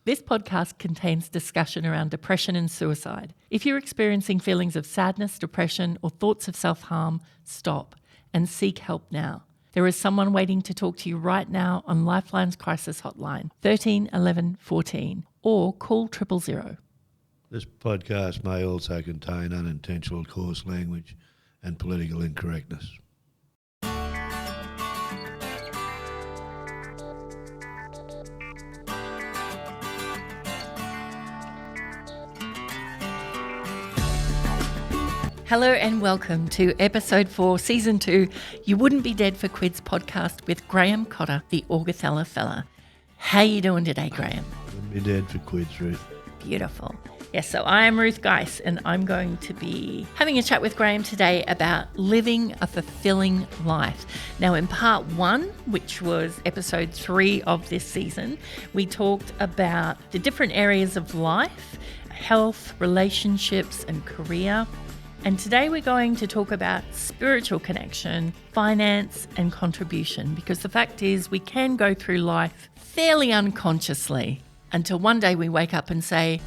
This podcast contains discussion around depression and suicide. If you're experiencing feelings of sadness, depression, or thoughts of self-harm, stop and seek help now. There is someone waiting to talk to you right now on Lifeline's crisis hotline, 13 11 14, or call 000. This podcast may also contain unintentional coarse language and political incorrectness. Hello and welcome to episode 4, season 2, You Wouldn't Be Dead for Quids podcast with Graham Cotter, the Augathella fella. How you doing today, Graham? Wouldn't be dead for Quids, Ruth. Beautiful. Yes, so I am Ruth Geis and I'm going to be having a chat with Graham today about living a fulfilling life. Now in part 1, which was episode 3 of this season, we talked about the different areas of life, health, relationships and career. And today we're going to talk about spiritual connection, finance and contribution, because the fact is we can go through life fairly unconsciously until one day we wake up and say,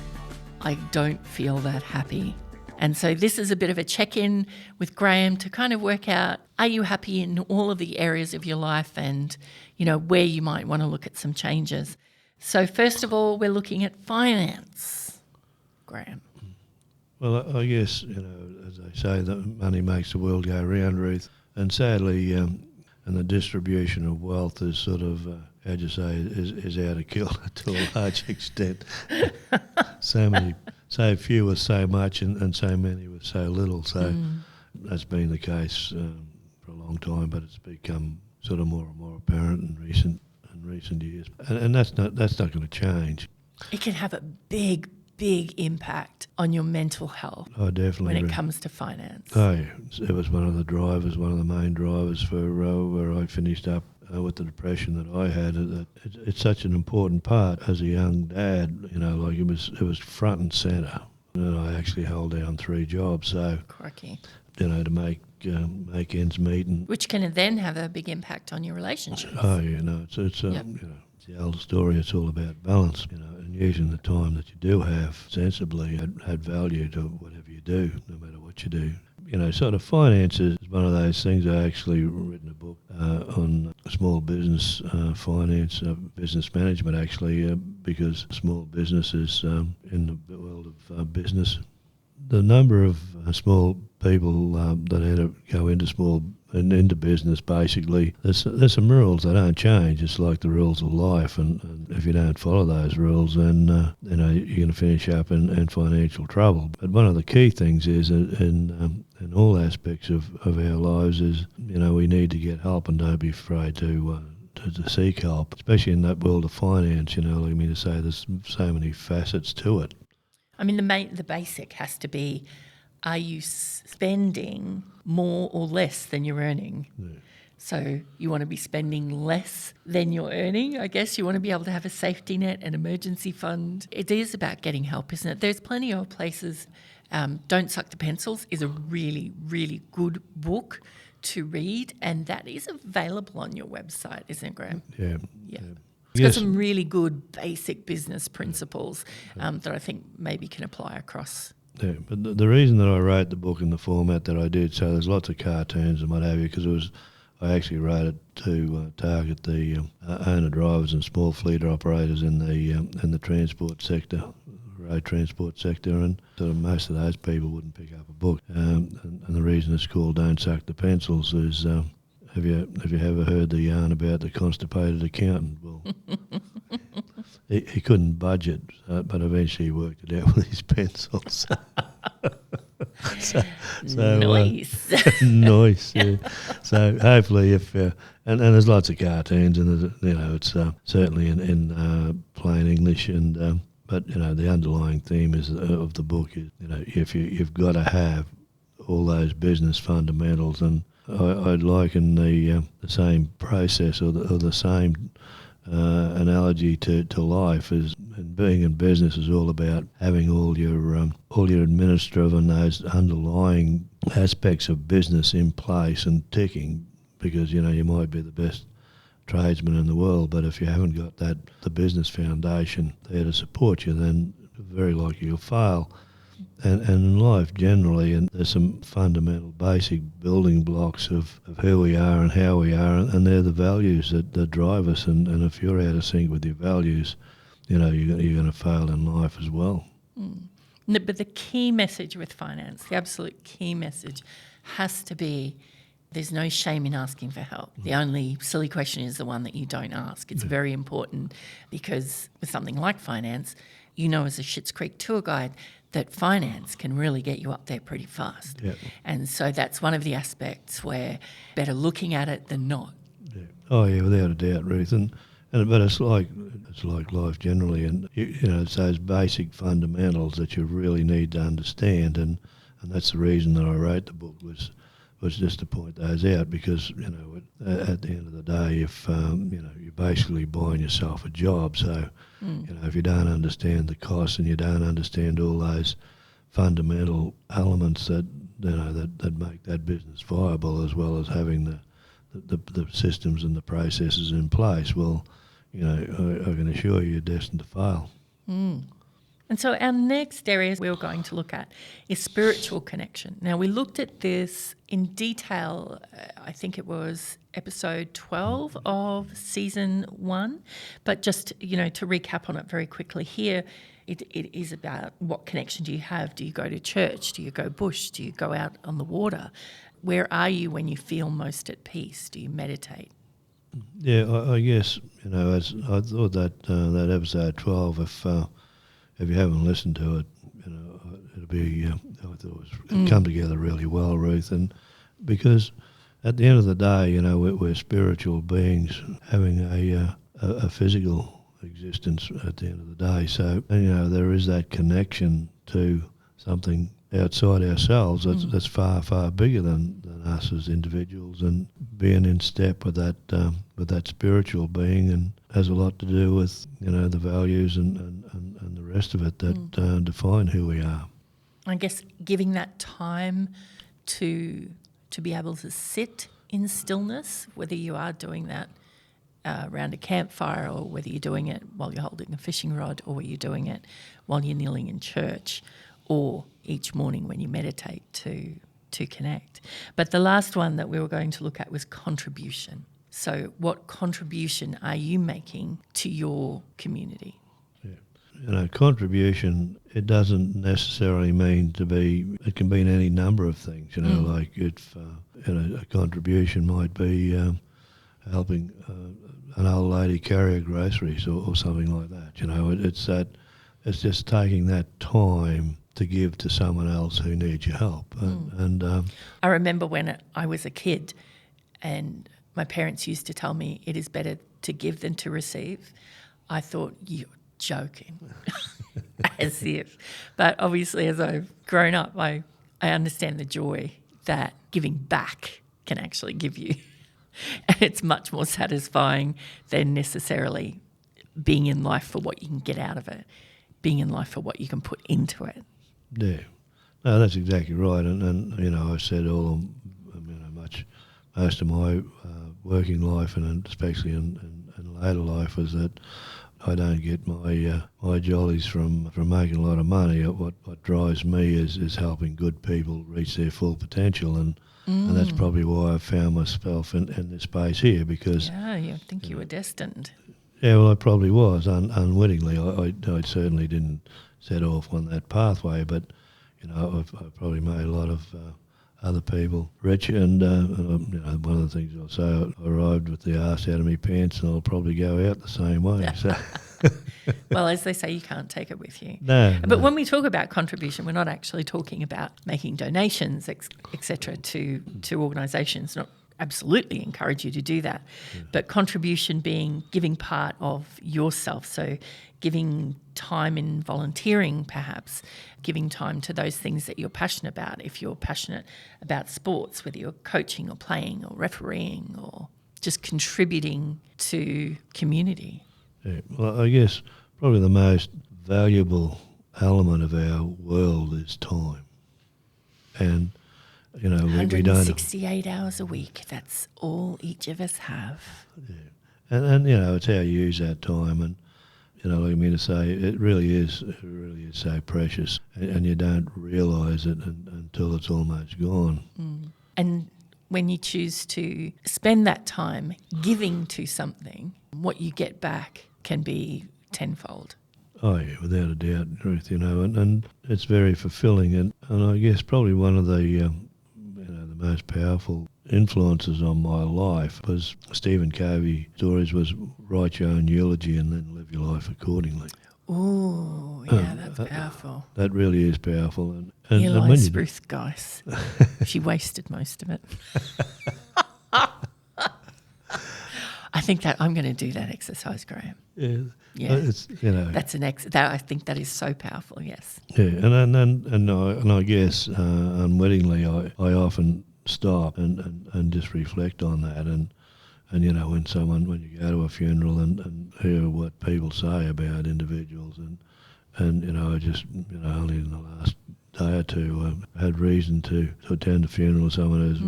I don't feel that happy. And so this is a bit of a check-in with Graham to kind of work out, are you happy in all of the areas of your life and, where you might want to look at some changes. So first of all, we're looking at finance, Graham. Well, I guess, as they say, that money makes the world go round, Ruth. And sadly, and the distribution of wealth is sort of, is out of kilter to a large extent. So few with so much and so many with so little. So that's been the case for a long time, but it's become sort of more and more apparent in recent years. And that's not going to change. It can have a big impact on your mental health. Oh, definitely. When it comes to finance. Oh, yeah. It was one of the main drivers for where I finished up with the depression that I had. It's such an important part as a young dad, it was front and centre. And I actually held down 3 jobs, so, Crikey. To make ends meet. Which can then have a big impact on your relationships. Oh, yeah, no, it's the old story. It's all about balance, and using the time that you do have sensibly, add value to whatever you do, no matter what you do. Sort of finance is one of those things. I actually written a book on small business finance, business management actually, because small businesses in the world of business, the number of small people that had to go into business, basically, there's some rules that don't change. It's like the rules of life, and if you don't follow those rules, then you're going to finish up in financial trouble. But one of the key things is in all aspects of our lives is we need to get help and don't be afraid to seek help, especially in that world of finance. To say there's so many facets to it. I mean, the basic has to be, are you spending more or less than you're earning? Yeah. So you want to be spending less than you're earning. I guess you want to be able to have a safety net, an emergency fund. It is about getting help, isn't it? There's plenty of places. Don't Suck the Pencils is a really, really good book to read, and that is available on your website, isn't it, Graham? Yeah. It's got some really good basic business principles that I think maybe can apply across. Yeah, but the reason that I wrote the book in the format that I did, so there's lots of cartoons and what have you, because I actually wrote it to target the owner-drivers and small fleet operators in the transport sector, road transport sector, and sort of most of those people wouldn't pick up a book. And the reason it's called Don't Suck the Pencils is... Have you ever heard the yarn about the constipated accountant? Well, he couldn't budget, but eventually he worked it out with his pencils. Nice. Nice. Yeah. So hopefully, and there's lots of cartoons, and it's certainly in plain English, and but the underlying theme of the book is if you've got to have all those business fundamentals. And I'd liken the same process or the same analogy to life is, and being in business is all about having all your administrative and those underlying aspects of business in place and ticking, because you might be the tradesman in the world, but if you haven't got the business foundation there to support you, then very likely you'll fail. And in life generally, and there's some fundamental basic building blocks of who we are and how we are, and they're the values that drive us. And if you're out of sync with your values, you're going to fail in life as well. No, but the key message with finance, the absolute key message, has to be there's no shame in asking for help. The only silly question is the one that you don't ask. It's very important because with something like finance, as a Schitt's Creek tour guide, that finance can really get you up there pretty fast. Yeah. And so that's one of the aspects where better looking at it than not. Yeah. Oh yeah, without a doubt, Ruth. But it's like life generally, and it's those basic fundamentals that you really need to understand, and that's the reason that I wrote the book was just to point those out, because at the end of the day, if you're basically buying yourself a job, so if you don't understand the costs and you don't understand all those fundamental elements that that make that business viable, as well as having the systems and the processes in place, well, I can assure you're destined to fail. And so our next area we were going to look at is spiritual connection. Now, we looked at this in detail, I think it was episode 12 of season 1, but just, to recap on it very quickly here, it is about what connection do you have? Do you go to church? Do you go bush? Do you go out on the water? Where are you when you feel most at peace? Do you meditate? Yeah, I guess, as I thought that episode 12, if you haven't listened to it, it'll be, I thought it come together really well, Ruth, and because at the end of the day, we're spiritual beings having a physical existence at the end of the day. So, there is that connection to something outside ourselves that's far, far bigger than us as individuals, and being in step with that spiritual being, and has a lot to do with the values and the rest of it that define who we are. I guess giving that time to be able to sit in stillness, whether you are doing that around a campfire, or whether you're doing it while you're holding a fishing rod, or you're doing it while you're kneeling in church, or each morning when you meditate to connect. But the last one that we were going to look at was contribution. So what contribution are you making to your community? Yeah. Contribution, it doesn't necessarily mean it can mean any number of things, like if a contribution might be helping an old lady carry her groceries or something like that. It's just taking that time to give to someone else who needs your help. And I remember when I was a kid and my parents used to tell me it is better to give than to receive. I thought, you're joking, as if. But obviously as I've grown up, I understand the joy that giving back can actually give you. And it's much more satisfying than necessarily being in life for what you can get out of it, being in life for what you can put into it. Yeah, no, that's exactly right. And I said most of my working life, and especially in later life, was that I don't get my jollies from making a lot of money. What drives me is helping good people reach their full potential, and that's probably why I found myself in this space here, because... Yeah, you think you were destined. Yeah, well, I probably was, unwittingly. I certainly didn't set off on that pathway, but, I've probably made a lot of other people rich, and one of the things I'll say, I arrived with the arse out of my pants, and I'll probably go out the same way. So. Well, as they say, you can't take it with you. No. But when we talk about contribution, we're not actually talking about making donations, etc., to organisations. Not absolutely encourage you to do that, but contribution being giving part of yourself. So giving time in volunteering, perhaps giving time to those things that you're passionate about. If you're passionate about sports, whether you're coaching or playing or refereeing or just contributing to community. Yeah. Well, I guess probably the most valuable element of our world is time. And, we don't... 168 hours a week, that's all each of us have. Yeah. And it's how you use that time. And like I mean to say, it really is so precious, and you don't realise it until it's almost gone. And when you choose to spend that time giving to something, what you get back can be tenfold. Oh yeah, without a doubt, Ruth. And it's very fulfilling, and I guess probably one of the the most powerful influences on my life was Stephen Covey's stories was write your own eulogy and then live your life accordingly. Oh, yeah, that's powerful. That really is powerful. And Here when lies Ruth Geiss. She wasted most of it. I think that I'm going to do that exercise, Graham. Yeah, it's that's that I think that is so powerful. Yes. Yeah, and I guess unwittingly I often stop and just reflect on that, and when you go to a funeral and hear what people say about individuals, and I just only in the last day or two had reason to attend a funeral of someone who's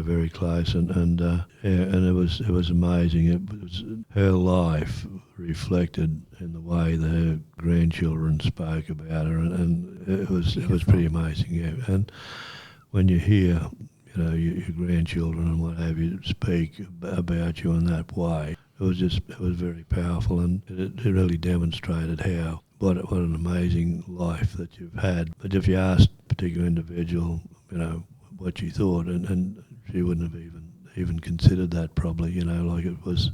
very close, and it was amazing. It was her life reflected in the way that her grandchildren spoke about her, and it was pretty amazing. Yeah, and when you hear your grandchildren and what have you speak about you in that way, it was very powerful, and it really demonstrated what an amazing life that you've had. But if you asked a particular individual, what she thought, and she wouldn't have even considered that probably, like it was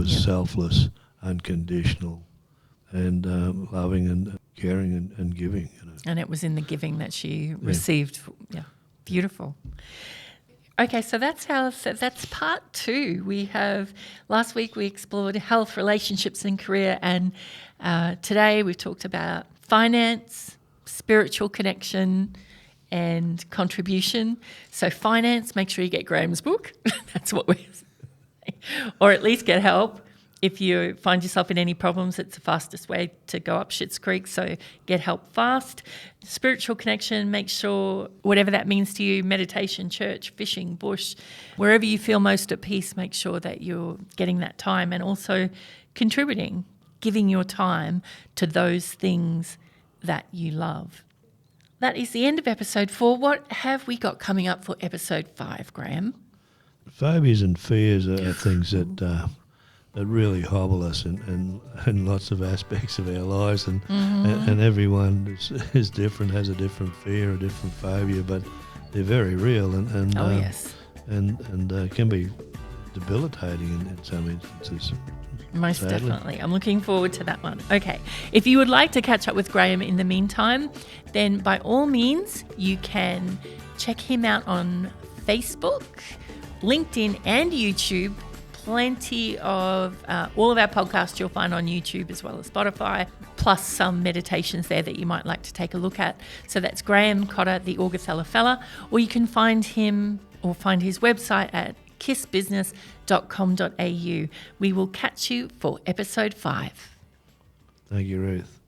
selfless, unconditional, and loving and caring and giving. And it was in the giving that she received. Yeah, beautiful. Okay, so that's part 2. We have last week we explored health, relationships, and career, and today we've talked about finance, spiritual connection, and contribution. So finance, make sure you get Graham's book. That's what we're saying, or at least get help. If you find yourself in any problems, it's the fastest way to go up Schitt's Creek, so get help fast. Spiritual connection, make sure, whatever that means to you, meditation, church, fishing, bush, wherever you feel most at peace, make sure that you're getting that time, and also contributing, giving your time to those things that you love. That is the end of episode 4. What have we got coming up for episode 5, Graham? Phobias and fears are things that really hobble us in lots of aspects of our lives, and everyone is different, has a different fear, a different phobia, but they're very real, and can be debilitating in some instances. Most sadly. Definitely. I'm looking forward to that one. Okay. If you would like to catch up with Graham in the meantime, then by all means, you can check him out on Facebook, LinkedIn, and YouTube. Plenty of all of our podcasts you'll find on YouTube as well as Spotify, plus some meditations there that you might like to take a look at. So that's Graham Cotter, the Augustella Fella, or you can find him or find his website at kissbusiness.com.au. We will catch you for episode 5. Thank you, Ruth.